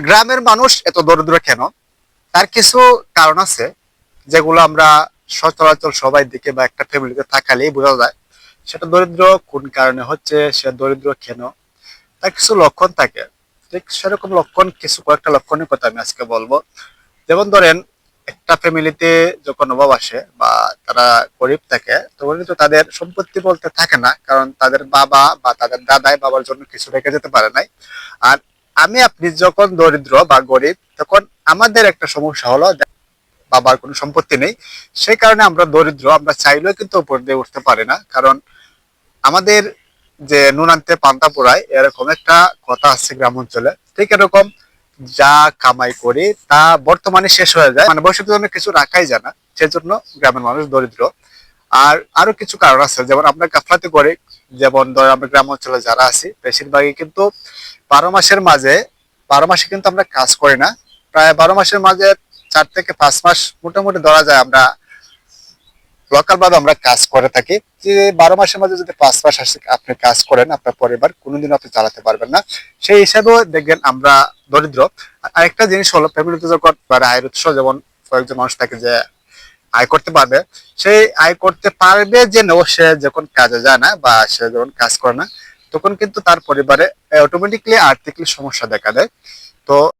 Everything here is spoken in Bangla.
গ্রামের মানুষ এত দরিদ্র কেন? তার কিছু কারণ আছে, যেগুলো আমরা সচরাচর সবাই দেখে বা একটা ফ্যামিলিতে থাকালেই বোঝা যায় সেটা দরিদ্র কোন কারণে হচ্ছে, সে দরিদ্র কেন। তার কিছু লক্ষণ থাকে। ঠিক সেরকম লক্ষণ, কিছু কয়েকটা লক্ষণের কথা আমি আজকে বলবো। যেমন ধরেন, একটা ফ্যামিলিতে যখন অভাব আসে বা তারা গরিব থাকে, তখন কিন্তু তাদের সম্পত্তি বলতে থাকে না, কারণ তাদের বাবা বা তাদের দাদাই বাবার জন্য কিছু রেখে যেতে পারে নাই। আর আমি আপনি যখন দরিদ্র বা গরিব, তখন আমাদের একটা সমস্যা হলো যে বাবার কোনো সম্পত্তি নেই। সেই কারণে আমরা দরিদ্র, আমরা চাইলেও কিন্তু উপর দিয়ে উঠতে পারি না। কারণ আমাদের যে নুন আনতে পান্তা পোড়ায়, এরকম একটা কথা আছে গ্রাম অঞ্চলে। ঠিক এরকম, যা কামাই করি তা বর্তমানে শেষ হয়ে যায়, মানে ভবিষ্যতের জন্য কিছু রাখাই যায় না। সেজন্য গ্রামের মানুষ দরিদ্র। আর আরো কিছু কারণ আছে, যেমন আমরা গাফলাতি করি। যেমন ধর, আমরা গ্রাম অঞ্চলে যারা আছি বেশিরভাগই কিন্তু 12 মাসের মাঝে 12 মাসে কিন্তু আমরা কাজ করি না। প্রায় 12 মাসের মাঝে 4 থেকে 5 মাস মোটামুটি ধরা যায় আমরা লোকাল ভাবে আমরা কাজ করে থাকি। যে 12 মাসের মধ্যে যদি 5 মাস আপনি কাজ করেন, আপনার পরিবার কোনোদিন আপনি চালাতে পারবেন না। সেই হিসাবেও দেখবেন আমরা দরিদ্র। আরেকটা জিনিস হলো, ফ্যামিলিতে যখন আয়ের উৎস, যেমন কয়েকজন মানুষ থাকে যে আয় করতে পারবে, সেই আয় করতে পারবে যে সে যখন কাজে যায় না বা সে যখন কাজ করে না, তখন কিন্তু তার পরিবারে অটোমেটিকলি আর্থিক সমস্যা দেখা দেয়। তো